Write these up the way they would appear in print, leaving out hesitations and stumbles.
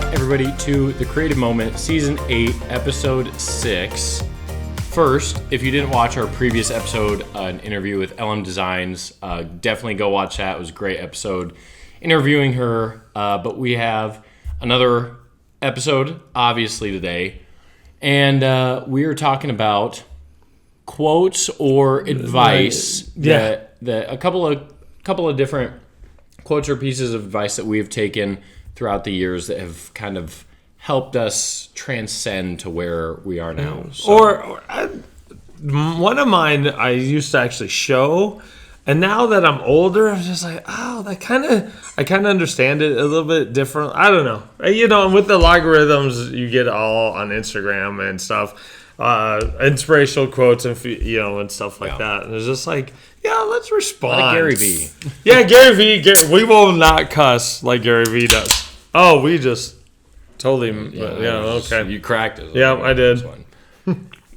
everybody, to The Creative Moment, Season 8, Episode 6. First, if you didn't watch our previous episode, an interview with LM Designs, definitely go watch that. It was a great episode interviewing her. But we have another episode, obviously, today. And we are talking about quotes or advice that a couple of different quotes or pieces of advice that we have taken throughout the years that have kind of helped us transcend to where we are now. So. One of mine I used to actually show, and now that I'm older, I'm just like, I kind of understand it a little bit different. I don't know. And with the logarithms, you get all on Instagram and stuff. Inspirational quotes and and stuff like that, and it's just like, let's respond. Like Gary V. Gary V. We will not cuss like Gary V does. Oh, we just totally. Okay. You cracked it. Yeah, I did.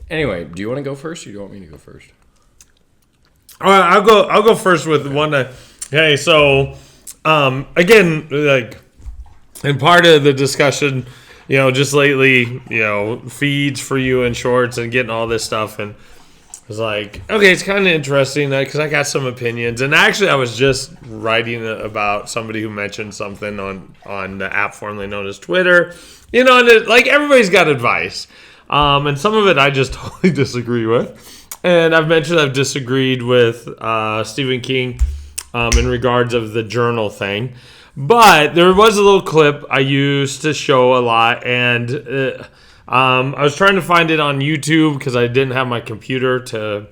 Anyway, do you want to go first, or do you want me to go first? All right, I'll go first with one. Okay, so again, like, and part of the discussion. Just lately, feeds for you and shorts and getting all this stuff. And I was like, okay, it's kind of interesting because I got some opinions. And actually, I was just writing about somebody who mentioned something on the app formerly known as Twitter. And like, everybody's got advice. And some of it I just totally disagree with. And I've disagreed with Stephen King in regards of the journal thing. But there was a little clip I used to show a lot, and I was trying to find it on YouTube because I didn't have my computer to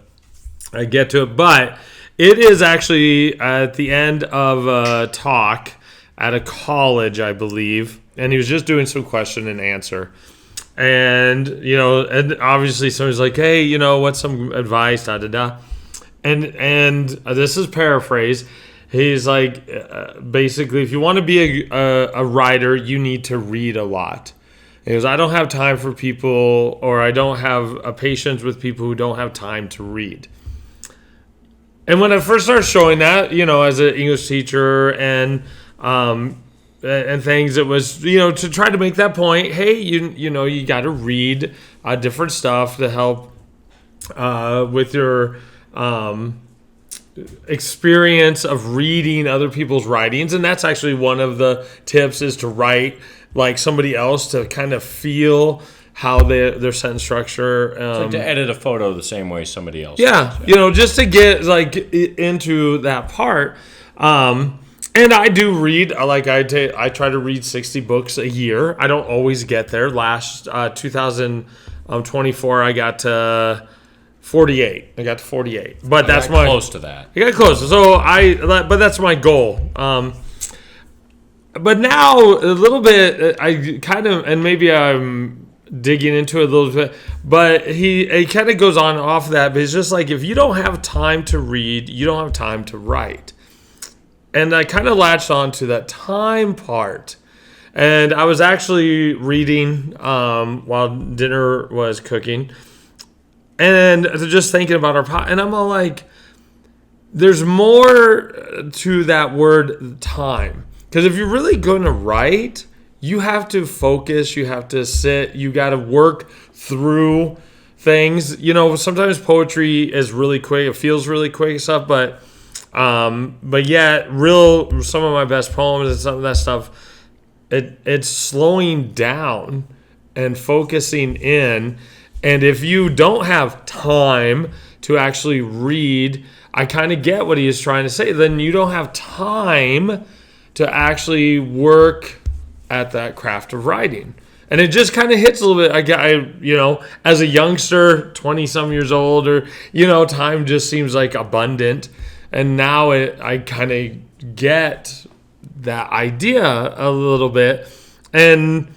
get to it. But it is actually at the end of a talk at a college, I believe, and he was just doing some question and answer. And, and obviously somebody's like, hey, what's some advice, da-da-da. And this is paraphrase. He's like, basically, if you want to be a writer, you need to read a lot. He goes, I don't have time for people, or I don't have a patience with people who don't have time to read. And when I first started showing that, as an English teacher and things, it was, to try to make that point. Hey, you got to read different stuff to help with your experience of reading other people's writings. And that's actually one of the tips, is to write like somebody else, to kind of feel how their sentence structure. It's like to edit a photo the same way somebody else does. Just to get like into that part. And I do read, like I try to read 60 books a year. I don't always get there. Last 2024, I got to 48. But that's my close to that. I got close. So but that's my goal. But now a little bit, I kind of, and maybe I'm digging into it a little bit, but it kind of goes on off that. But it's just like, if you don't have time to read, you don't have time to write. And I kind of latched on to that time part. And I was actually reading while dinner was cooking. And just thinking about our pot, and I'm all like, there's more to that word time. Because if you're really going to write, you have to focus, you have to sit, you got to work through things. Sometimes poetry is really quick, it feels really quick and stuff, but yeah, some of my best poems and some of that stuff, it's slowing down and focusing in. And if you don't have time to actually read, I kind of get what he is trying to say. Then you don't have time to actually work at that craft of writing. And it just kind of hits a little bit. As a youngster, 20-some years old, or, time just seems like abundant. And now I kind of get that idea a little bit. And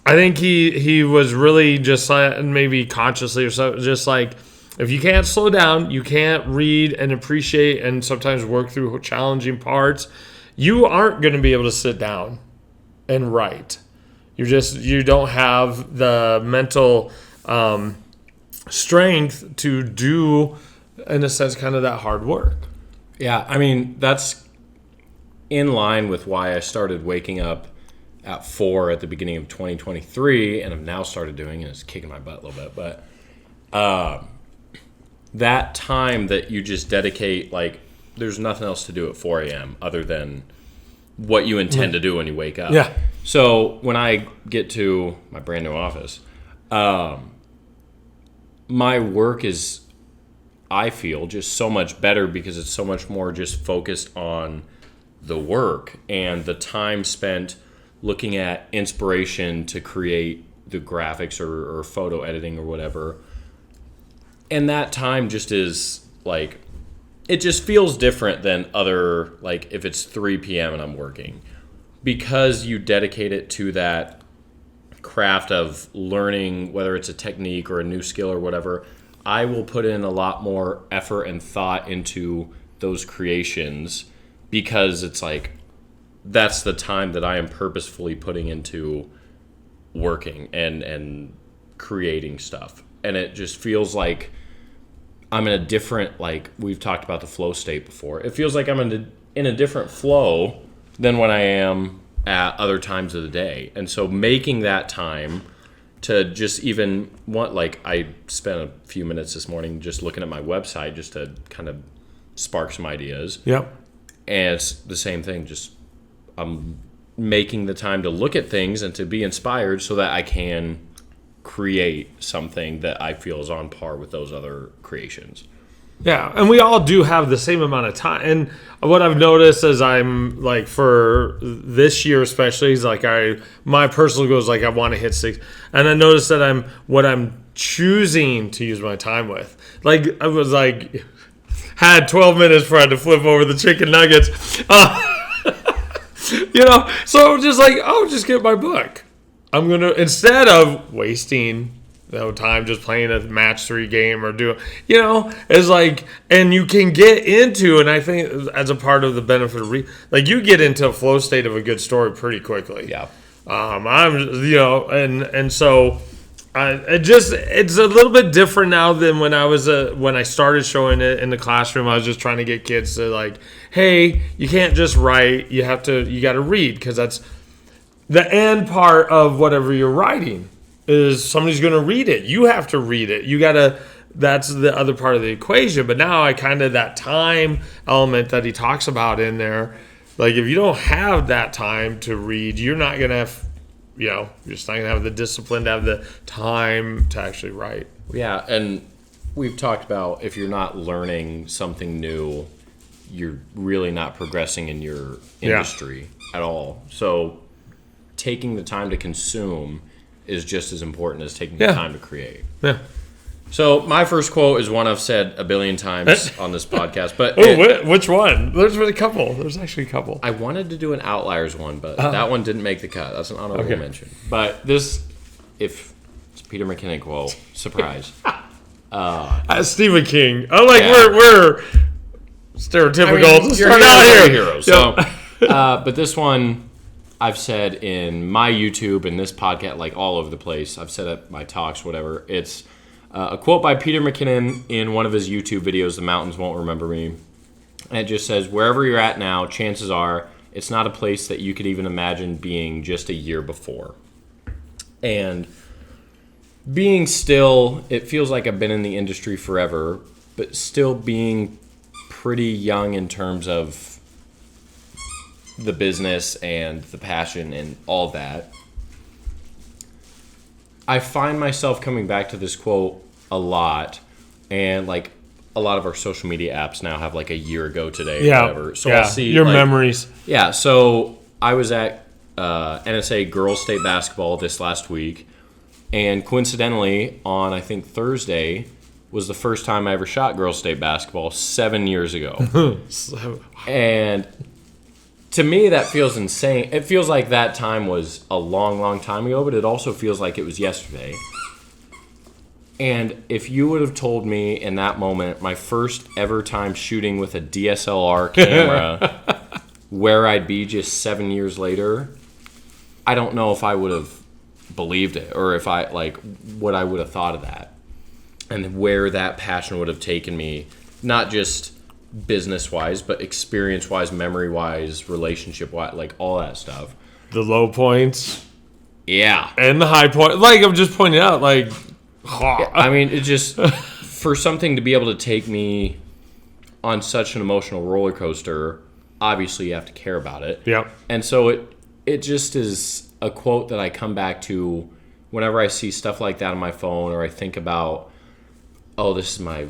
I think he was really just maybe consciously or so, just like, if you can't slow down, you can't read and appreciate and sometimes work through challenging parts, you aren't going to be able to sit down and write. You don't have the mental strength to do, in a sense, kind of that hard work. Yeah, I mean, that's in line with why I started waking up at 4 at the beginning of 2023, and I've now started doing, and it's kicking my butt a little bit, but that time that you just dedicate, like, there's nothing else to do at 4 a.m. other than what you intend to do when you wake up. Yeah. So when I get to my brand new office, my work is, I feel, just so much better because it's so much more just focused on the work and the time spent looking at inspiration to create the graphics or photo editing or whatever. And that time just is like, it just feels different than other, like if it's 3 p.m. and I'm working, because you dedicate it to that craft of learning, whether it's a technique or a new skill or whatever. I will put in a lot more effort and thought into those creations because it's like, that's the time that I am purposefully putting into working and creating stuff. And it just feels like I'm in a different, like we've talked about the flow state before. It feels like I'm in a different flow than when I am at other times of the day. And so making that time to just even want, like I spent a few minutes this morning just looking at my website just to kind of spark some ideas. Yep. And it's the same thing, just I'm making the time to look at things and to be inspired so that I can create something that I feel is on par with those other creations. Yeah, and we all do have the same amount of time. And what I've noticed is I'm like, for this year especially, is like my personal goal is like I want to hit 6, and I noticed that I'm choosing to use my time with. Like I was like had 12 minutes before I had to flip over the chicken nuggets, So I'm just like, just get my book. I'm gonna, instead of wasting time just playing a match 3 game or it's like, and you can get into, and I think as a part of the benefit of like you get into a flow state of a good story pretty quickly. Yeah. So it's a little bit different now than when I started showing it in the classroom. I was just trying to get kids to like, hey, you can't just write, you got to read, because that's the end part of whatever you're writing. Is somebody's going to read it. You have to read it. That's the other part of the equation. But now that time element that he talks about in there, like if you don't have that time to read, you're not going to have, you're just not going to have the discipline to have the time to actually write. Yeah, and we've talked about if you're not learning something new, you're really not progressing in your industry at all. So taking the time to consume is just as important as taking the time to create. Yeah. So my first quote is one I've said a billion times on this podcast. But which one? There's a couple. There's actually a couple. I wanted to do an Outliers one, but that one didn't make the cut. That's an honorable mention. But this, if it's Peter McKinnon quote, surprise. Stephen King. We're stereotypical to start out here. Heroes. So, but this one, I've said in my YouTube and this podcast, like all over the place. I've said at my talks, whatever. It's a quote by Peter McKinnon in one of his YouTube videos, The Mountains Won't Remember Me. And it just says, wherever you're at now, chances are it's not a place that you could even imagine being just a year before. And being still, it feels like I've been in the industry forever, but still being pretty young in terms of the business and the passion and all that. I find myself coming back to this quote a lot, and like a lot of our social media apps now have like a year ago today or whatever. So I'll see your memories. Yeah, so I was at NSA Girls State Basketball this last week, and coincidentally on I think Thursday was the first time I ever shot Girls State Basketball 7 years ago. And to me, that feels insane. It feels like that time was a long, long time ago, but it also feels like it was yesterday. And if you would have told me in that moment, my first ever time shooting with a DSLR camera, where I'd be just 7 years later, I don't know if I would have believed it or if what I would have thought of that and where that passion would have taken me, not just business-wise, but experience-wise, memory-wise, relationship-wise, like all that stuff. the low points Yeah. and the high point. Like, I'm just pointing out, like, I mean, it just, for something to be able to take me on such an emotional roller coaster, obviously you have to care about it. Yep. And so it just is a quote that I come back to whenever I see stuff like that on my phone, or I think about, oh, this is my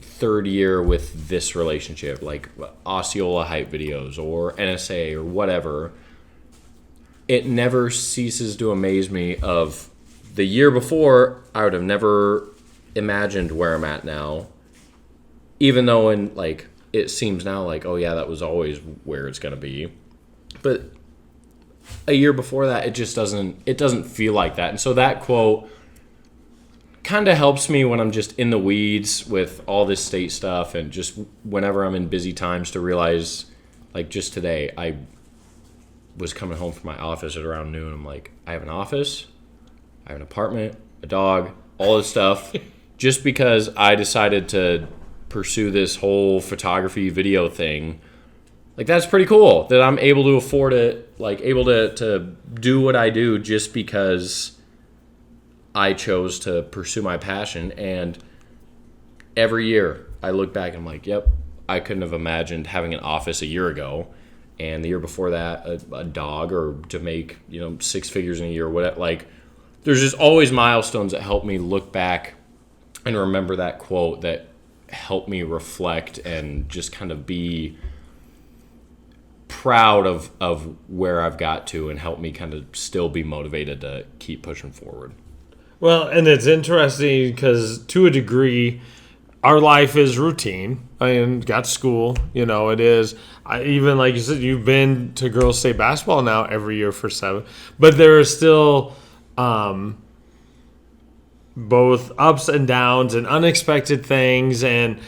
third year with this relationship, like Osceola hype videos or NSA or whatever. It never ceases to amaze me of the year before, I would have never imagined where I'm at now. Even though it seems now like, oh yeah, that was always where it's going to be. But a year before that, it doesn't feel like that. And so that quote kind of helps me when I'm just in the weeds with all this state stuff, and just whenever I'm in busy times to realize, like just today, I was coming home from my office at around noon. I'm like, I have an office, I have an apartment, a dog, all this stuff, just because I decided to pursue this whole photography video thing. Like, that's pretty cool that I'm able to afford it, like able to do what I do just because I chose to pursue my passion. And every year I look back and I'm like, yep, I couldn't have imagined having an office a year ago. And the year before that, a dog, or to make, six figures in a year, whatever. Like, there's just always milestones that help me look back and remember that quote, that help me reflect and just kind of be proud of where I've got to, and help me kind of still be motivated to keep pushing forward. Well, and it's interesting because to a degree, our life is routine. I mean, got school, it is. Even like you said, you've been to girls' state basketball now every year for 7. But there are still both ups and downs and unexpected things and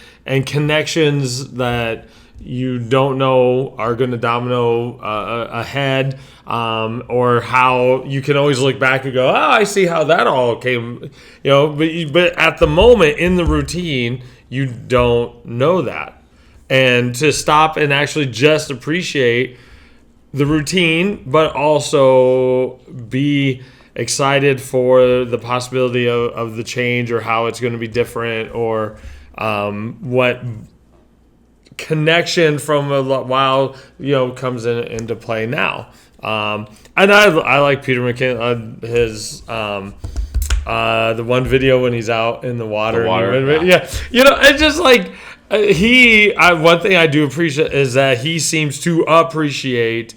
connections that you don't know are going to domino ahead, or how you can always look back and go, oh, I see how that all came, but at the moment in the routine, you don't know that. And to stop and actually just appreciate the routine, but also be excited for the possibility of the change, or how it's going to be different, or what connection from a while comes into play now. And I like Peter McKinnon, his the one video when he's out in the water. Yeah. It's just like one thing I do appreciate is that he seems to appreciate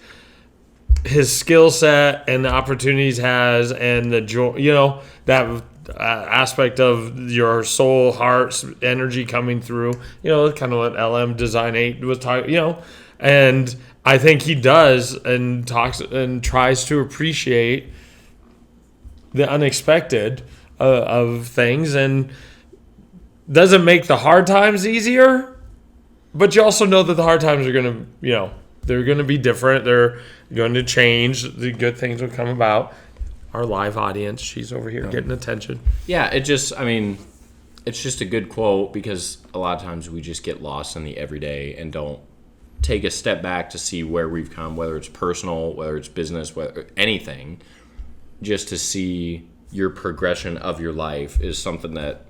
his skill set and the opportunities he has, and the joy, that aspect of your soul, heart, energy coming through, kind of what LM Design 8 was talking, and I think he does and talks and tries to appreciate the unexpected of things, and doesn't make the hard times easier, but you also know that the hard times are going to, they're going to be different. They're going to change. The good things will come about. Our live audience, she's over here getting attention. Yeah, it's just a good quote, because a lot of times we just get lost in the everyday and don't take a step back to see where we've come, whether it's personal, whether it's business, whether anything. Just to see your progression of your life is something that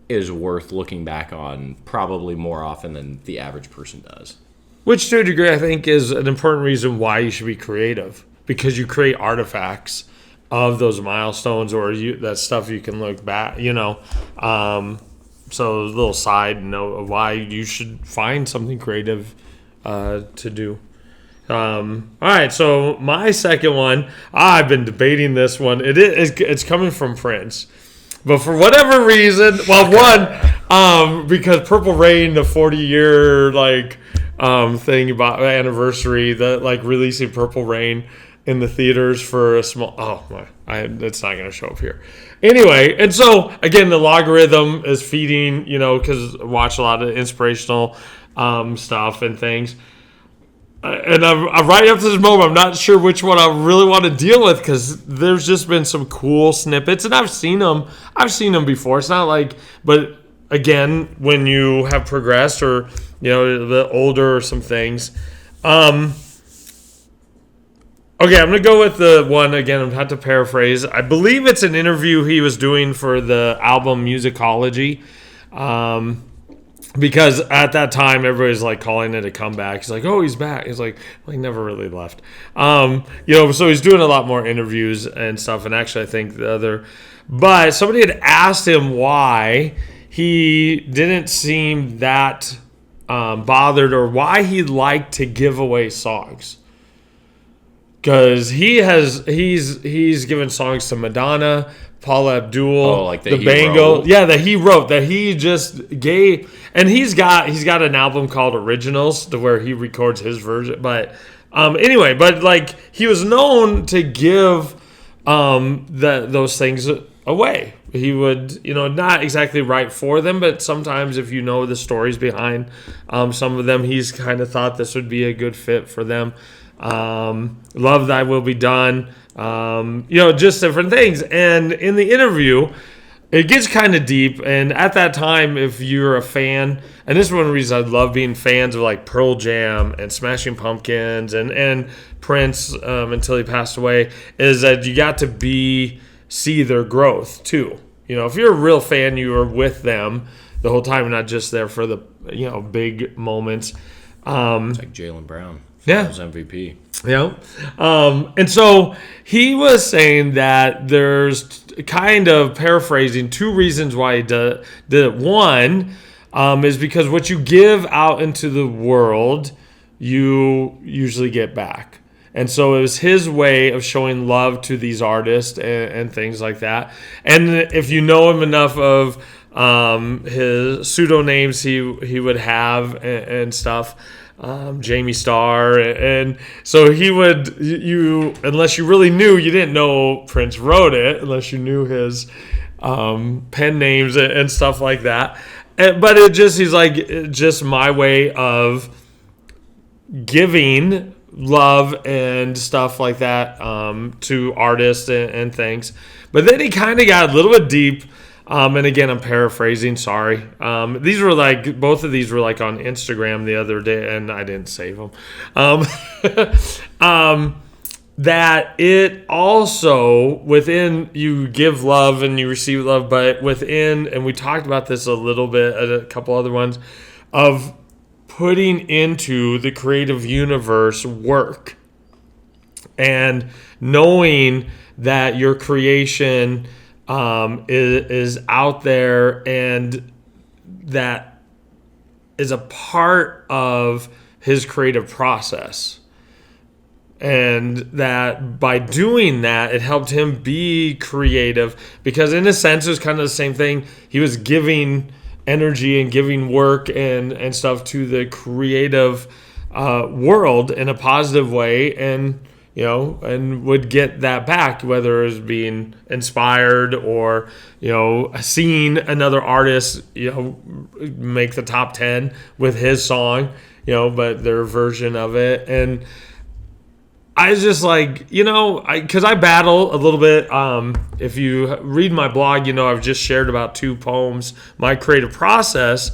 is worth looking back on probably more often than the average person does. Which, to a degree, I think is an important reason why you should be creative, because you create artifacts of those milestones, or that stuff you can look back, so a little side note of why you should find something creative to do. All right, so my second one, I've been debating this one. It's coming from Prince, but for whatever reason, because Purple Rain, the 40-year thing about anniversary, releasing Purple Rain in the theaters for a small. It's not going to show up here. Anyway, and so again, the logarithm is feeding, because I watch a lot of inspirational stuff and things. And I'm right up to this moment, I'm not sure which one I really want to deal with, because there's just been some cool snippets, and I've seen them before. It's not like, but again, when you have progressed, or the older or some things, Okay, I'm going to go with the one again. I'm going to have to paraphrase. I believe it's an interview he was doing for the album Musicology. Because at that time, everybody's like calling it a comeback. He's like, oh, he's back. He's like, well, he never really left. So he's doing a lot more interviews and stuff. And actually, I think but somebody had asked him why he didn't seem that bothered or why he liked to give away songs. Because he's given songs to Madonna, Paula Abdul, like the Bangle, that he wrote, that he just gave, and he's got an album called Originals, to where he records his version. But anyway, like he was known to give those things away. He would, not exactly write for them, but sometimes if you know the stories behind some of them, he's kind of thought this would be a good fit for them. Love Thy Will Be Done, just different things. And in the interview, it gets kind of deep. And at that time, if you're a fan, and this is one of the reasons I love being fans of like Pearl Jam and Smashing Pumpkins and Prince until he passed away, is that you got to see their growth too. If you're a real fan, you are with them the whole time, not just there for the big moments. It's like Jaylen Brown. Yeah. Was MVP. Yeah. And so he was saying that there's kind of paraphrasing 2 reasons why he did it. One is because what you give out into the world, you usually get back. And so it was his way of showing love to these artists and things like that. And if you know him enough of his pseudonames he would have and stuff, Jamie Starr, and so he would, unless you really knew, you didn't know Prince wrote it unless you knew his pen names and stuff like that. But he's like, just my way of giving love and stuff like that to artists and things. But then he kind of got a little bit deep. And again, I'm paraphrasing. Sorry. These were both of these were on Instagram the other day, and I didn't save them. That it also, within, you give love and you receive love, but within, and we talked about this a little bit at a couple other ones, of putting into the creative universe work and knowing that your creation is out there and that is a part of his creative process. And that by doing that, it helped him be creative, because in a sense, it was kind of the same thing. He was giving energy and giving work and stuff to the creative world in a positive way, and would get that back, whether it was being inspired or, seeing another artist, make the top 10 with his song, but their version of it. And I was just like, because I battle a little bit. If you read my blog, I've just shared about 2 poems, my creative process.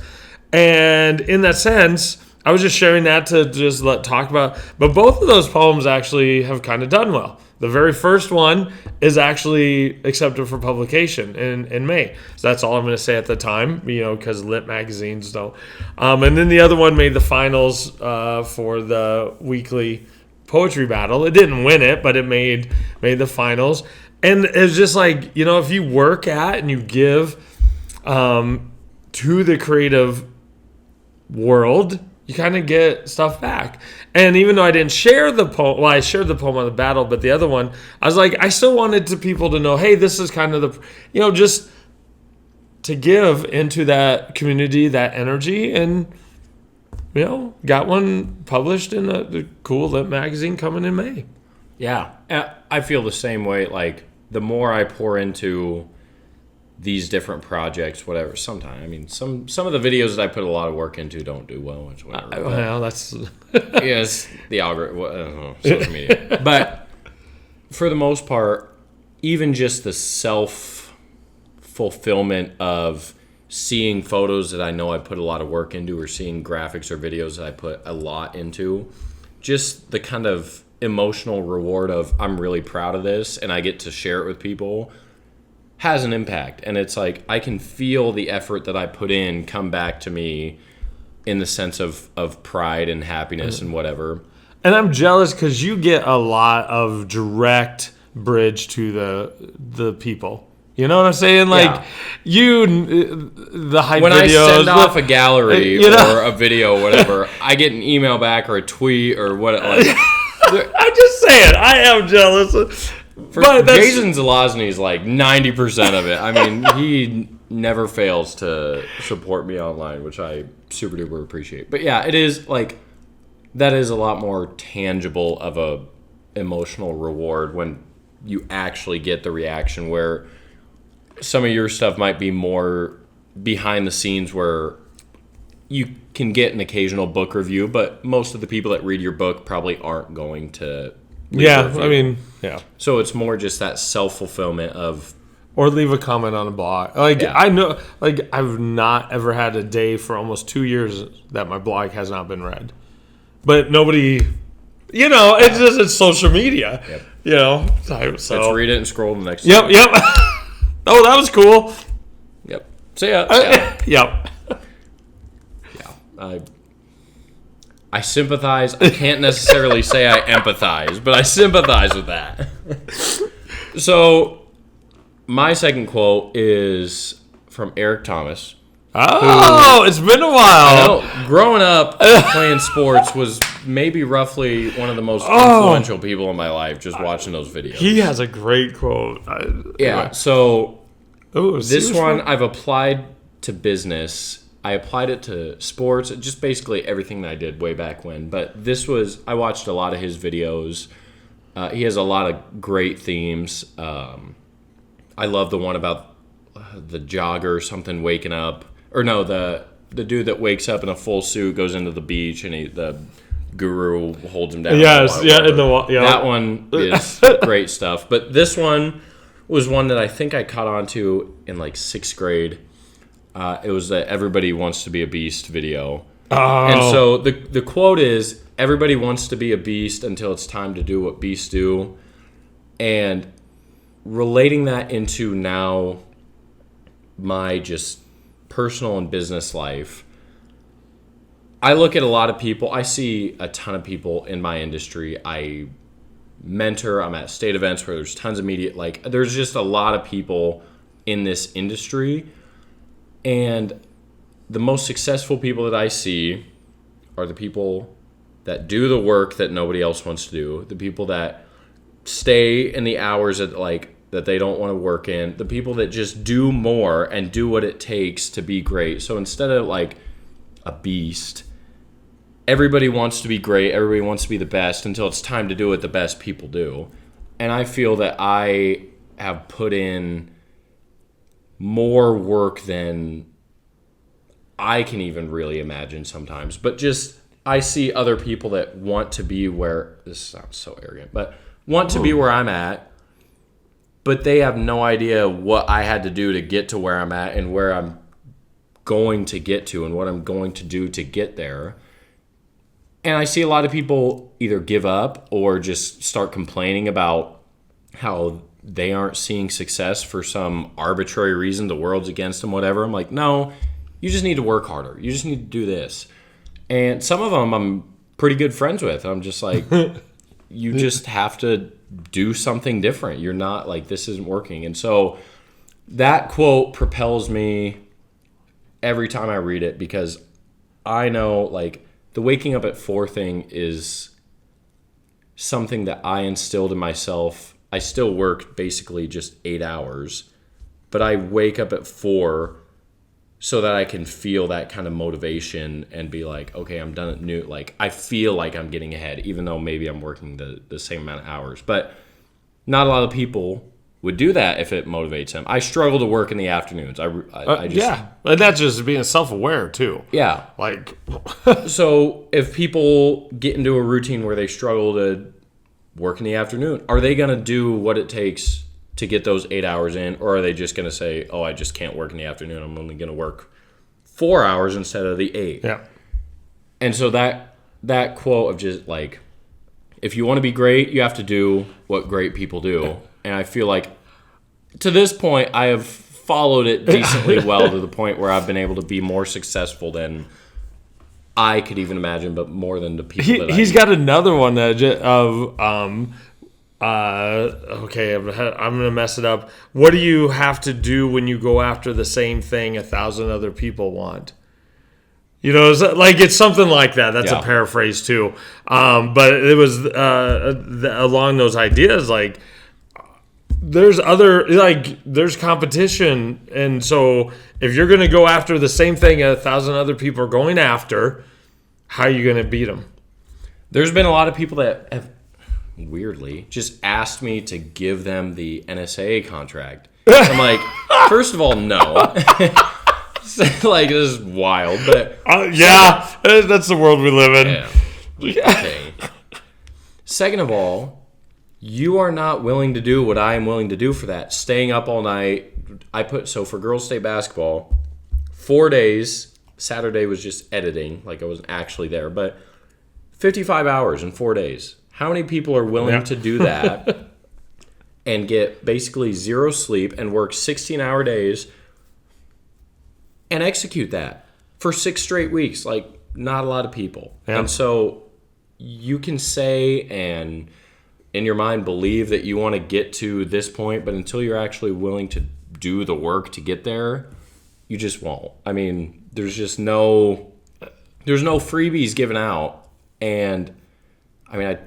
And in that sense, I was just sharing that to just talk about. But both of those poems actually have kind of done well. The very first one is actually accepted for publication in May. So that's all I'm going to say at the time, because lit magazines don't. And then the other one made the finals for the weekly poetry battle. It didn't win it, but it made the finals. And it's just like, if you work at and you give to the creative world, you kind of get stuff back. And even though I didn't share the poem, I shared the poem on the battle, but the other one, I was like, I still wanted people to know, hey, this is kind of the, just to give into that community, that energy. And, got one published in the cool lit magazine coming in May. Yeah, I feel the same way. Like, the more I pour into these different projects, whatever, sometimes, some of the videos that I put a lot of work into don't do well, which whatever. Well, that's... yes, the algorithm, social media. But for the most part, even just the self-fulfillment of seeing photos that I know I put a lot of work into, or seeing graphics or videos that I put a lot into, just the kind of emotional reward of I'm really proud of this and I get to share it with people has an impact. And it's like I can feel the effort that I put in come back to me in the sense of pride and happiness and whatever. And I'm jealous because you get a lot of direct bridge to the people. You know what I'm saying? Like the hype when videos. I send off a gallery or a video, or whatever, I get an email back or a tweet or what. Like, I'm just saying, I am jealous. But Jason Zelazny is like 90% of it. I mean, he never fails to support me online, which I super duper appreciate. But yeah, it is like that is a lot more tangible of a emotional reward when you actually get the reaction, where some of your stuff might be more behind the scenes where you can get an occasional book review, but most of the people that read your book probably aren't going to leave a review. I mean, yeah. So it's more just that self-fulfillment of... Or leave a comment on a blog. Like, I know, like, I've not ever had a day for almost 2 years that my blog has not been read. But nobody, you know, it's just, it's social media. Yep. You know? So let's read it and scroll to the next Yep. Oh, that was cool. Yep. See ya. Yep. Yeah. I sympathize. I can't necessarily say I empathize, but I sympathize with that. So, my second quote is from Eric Thomas. Oh, it's been a while. I know, growing up playing sports was maybe roughly one of the most influential people in my life, just watching those videos. He has a great quote. So this one I've applied to business. I applied it to sports, just basically everything that I did way back when. But this was, I watched a lot of his videos. He has a lot of great themes. I love the one about the jogger, something waking up. Or no, the dude that wakes up in a full suit, goes into the beach, and the guru holds him down. Yes, That one is great stuff. But this one was one that I think I caught on to in like 6th grade. It was the Everybody Wants to Be a Beast video. Oh. And so the quote is, everybody wants to be a beast until it's time to do what beasts do. And relating that into now my just personal and business life, I look at a lot of people. I see a ton of people in my industry. I mentor. I'm at state events where there's tons of media. Like, there's just a lot of people in this industry. And the most successful people that I see are the people that do the work that nobody else wants to do. The people that stay in the hours that they don't want to work in. The people that just do more and do what it takes to be great. So instead of like a beast, everybody wants to be great. Everybody wants to be the best until it's time to do what the best people do. And I feel that I have put in more work than I can even really imagine sometimes. But just, I see other people that want to be where, this sounds so arrogant, but want to be where I'm at, but they have no idea what I had to do to get to where I'm at and where I'm going to get to and what I'm going to do to get there. And I see a lot of people either give up or just start complaining about how they aren't seeing success for some arbitrary reason. The world's against them, whatever. I'm like, no, you just need to work harder. You just need to do this. And some of them I'm pretty good friends with. I'm just like, you just have to do something different. You're not like, this isn't working. And so that quote propels me every time I read it, because I know like the waking up at 4 thing is something that I instilled in myself. I still work basically just 8 hours, but I wake up at 4 so that I can feel that kind of motivation and be like, okay, I'm done at noon. Like, I feel like I'm getting ahead, even though maybe I'm working the same amount of hours. But not a lot of people would do that if it motivates them. I struggle to work in the afternoons. I just, yeah, and that's just being self-aware too. Yeah. Like, so if people get into a routine where they struggle to work in the afternoon, are they going to do what it takes to get those 8 hours in, or are they just going to say, oh, I just can't work in the afternoon, I'm only going to work 4 hours instead of the 8? Yeah. And so that quote of just like, If you want to be great, you have to do what great people do. And I feel like to this point, I have followed it decently well to the point where I've been able to be more successful than I could even imagine, but more than the people He's got another one that okay, I'm gonna mess it up. What do you have to do when you go after the same thing 1,000 other people want? It's something like that. That's a paraphrase too. But it was along those ideas. Like, there's competition, and so if you're gonna go after the same thing 1,000 other people are going after, how are you gonna beat them? There's been a lot of people that have weirdly just asked me to give them the NSA contract. I'm like, first of all, no. Like, this is wild, but that's the world we live in. Yeah. Okay. Second of all, you are not willing to do what I am willing to do for that. Staying up all night. For girls' state basketball, 4 days. Saturday was just editing, like I wasn't actually there, but 55 hours in 4 days. How many people are willing to do that and get basically zero sleep and work 16-hour days and execute that for 6 straight weeks? Like, not a lot of people. Yeah. And so you can say and in your mind believe that you want to get to this point, but until you're actually willing to do the work to get there, you just won't. I mean, there's no freebies given out. And I mean,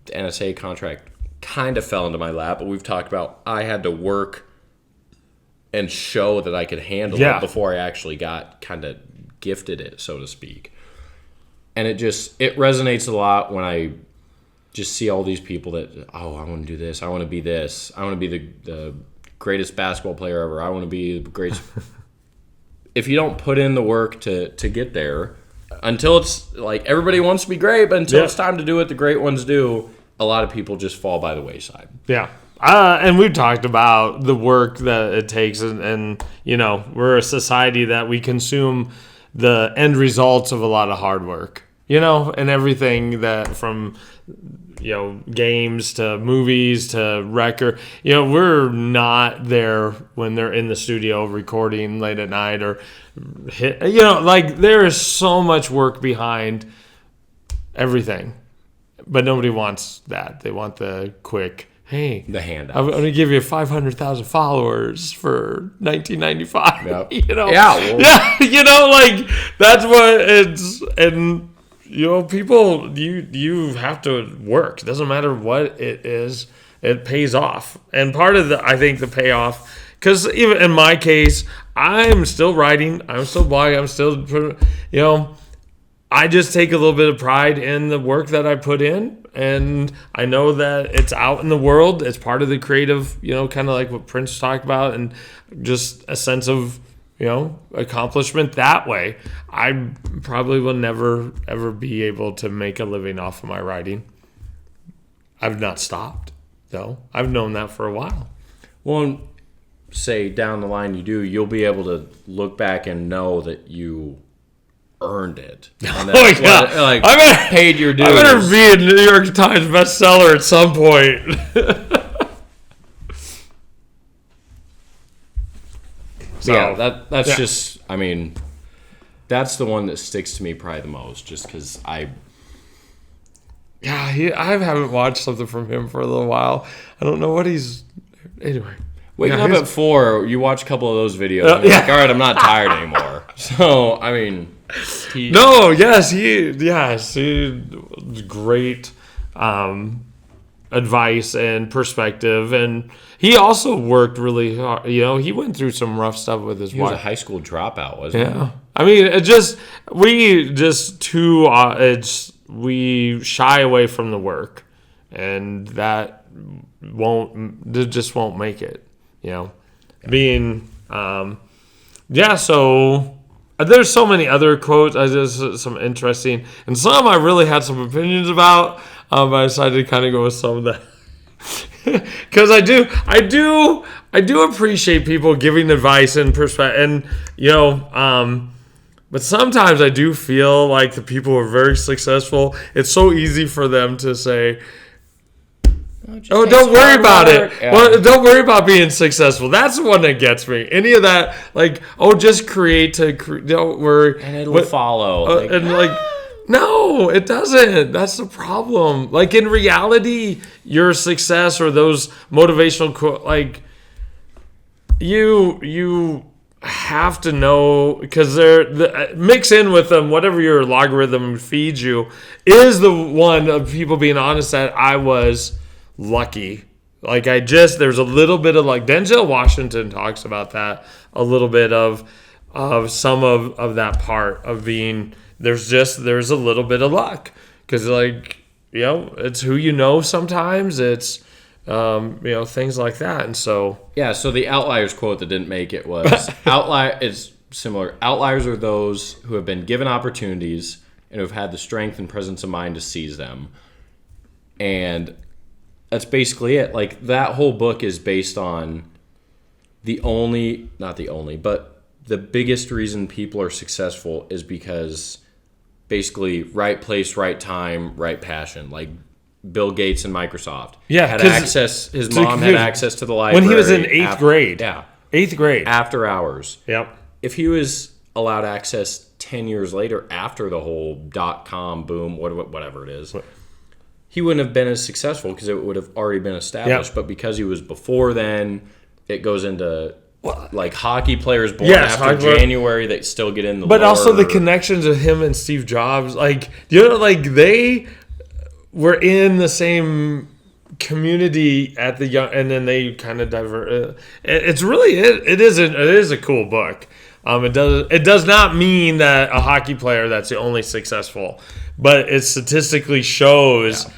the NSA contract kind of fell into my lap, but we've talked about I had to work and show that I could handle it before I actually got kind of gifted it, so to speak. And it resonates a lot when I just see all these people that, I want to do this. I want to be this. I want to be the greatest basketball player ever. I want to be the greatest. If you don't put in the work to get there, until it's like everybody wants to be great, but until it's time to do what the great ones do, a lot of people just fall by the wayside. Yeah. And we've talked about the work that it takes, and we're a society that we consume the end results of a lot of hard work, and everything that from, games to movies to record, we're not there when they're in the studio recording late at night or there is so much work behind everything, but nobody wants that. They want the quick, hey, the handout. I'm going to give you 500,000 followers for 1995. Yep. That's what it's, and people, you have to work. It doesn't matter what it is, it pays off. And part of I think the payoff, because even in my case, I'm still writing, I'm still blogging, I'm still, I just take a little bit of pride in the work that I put in, and I know that it's out in the world. It's part of the creative, kind of like what Prince talked about, and just a sense of, accomplishment that way. I probably will never, ever be able to make a living off of my writing. I've not stopped, though. I've known that for a while. Well, say down the line you'll be able to look back and know that you earned it. And that, paid your dues. I better be a New York Times bestseller at some point. That's just, I mean, that's the one that sticks to me probably the most, just because I haven't watched something from him for a little while. I don't know what he's, anyway. Waking up at 4, you watch a couple of those videos, and you're like, all right, I'm not tired anymore. So, I mean, he great advice and perspective, and he also worked really hard. He went through some rough stuff with his wife. He was a high school dropout, wasn't he? Yeah. I mean, we shy away from the work, and that just won't make it. Being, so there's so many other quotes. Just some interesting, and some I really had some opinions about, but I decided to kind of go with some of that. Because I do appreciate people giving advice and perspective, and But sometimes I do feel like the people who are very successful, it's so easy for them to say, "Oh, don't worry about it. Yeah. Well, don't worry about being successful." That's the one that gets me. Any of that, like, "Oh, just create don't worry." And it'll follow. No, it doesn't. That's the problem. Like, in reality, your success or those motivational quotes, like, you have to know, because mix in with them whatever your logarithm feeds you is the one of people being honest that I was lucky. Like, there's a little bit of, like, Denzel Washington talks about that, a little bit of some of that part of being, there's a little bit of luck, because, like, it's who you know. Sometimes it's things like that. And so so the outliers quote that didn't make it was it's similar. Outliers are those who have been given opportunities and who have had the strength and presence of mind to seize them. And that's basically it. Like, that whole book is based on not the only, but the biggest reason people are successful is because basically right place, right time, right passion. Like Bill Gates and Microsoft. Yeah, had access. His mom had access to the library when he was in eighth grade. Yeah, 8th grade after hours. Yep. If he was allowed access 10 years later, after the whole .com boom, whatever it is, he wouldn't have been as successful because it would have already been established. Yep. But because he was before then, it goes into like hockey players born after January that still get in the But also the connections of him and Steve Jobs. Like, they were in the same community at the young, and then they kind of divert. It's really it is a cool book. It does not mean that a hockey player that's the only successful, but it statistically shows,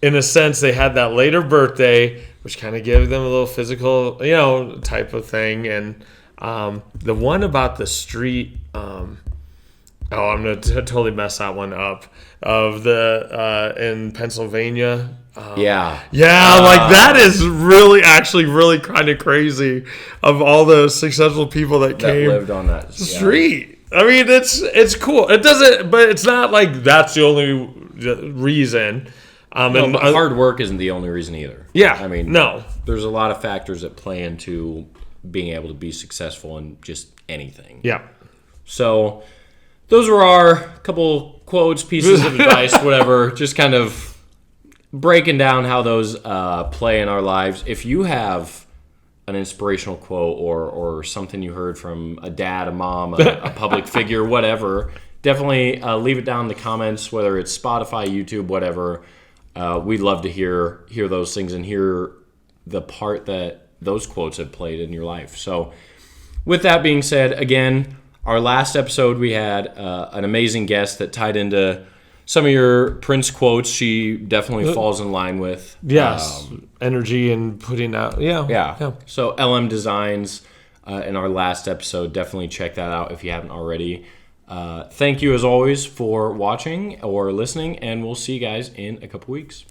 in a sense, they had that later birthday, which kind of gave them a little physical, type of thing. And the one about the street, I'm gonna totally mess that one up. Of the in Pennsylvania. Like that is really kind of crazy. Of all the successful people that came lived on that street. I mean, it's cool. It doesn't, but it's not like that's the only reason. But hard work isn't the only reason either. Yeah, I mean, no. There's a lot of factors that play into being able to be successful in just anything. Yeah. So those were our couple quotes, pieces of advice, whatever. Just kind of breaking down how those play in our lives. If you have an inspirational quote or something you heard from a dad, a mom, a public figure, whatever, definitely leave it down in the comments, whether it's Spotify, YouTube, whatever. We'd love to hear those things and hear the part that those quotes have played in your life. So with that being said, again, our last episode we had an amazing guest that tied into some of your Prince quotes. She definitely falls in line with. Yes, energy and putting out. Yeah. So LM Designs in our last episode, definitely check that out if you haven't already. Thank you as always for watching or listening, and we'll see you guys in a couple weeks.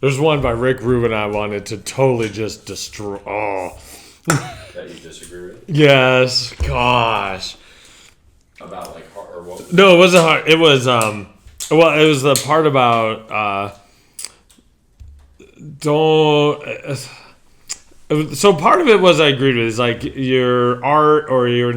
There's one by Rick Rubin I wanted to totally just destroy. That you disagree with? Yes, gosh. About like hard or what? No, it wasn't hard. It was it was the part about don't. So part of it was I agreed with. It's like your art or your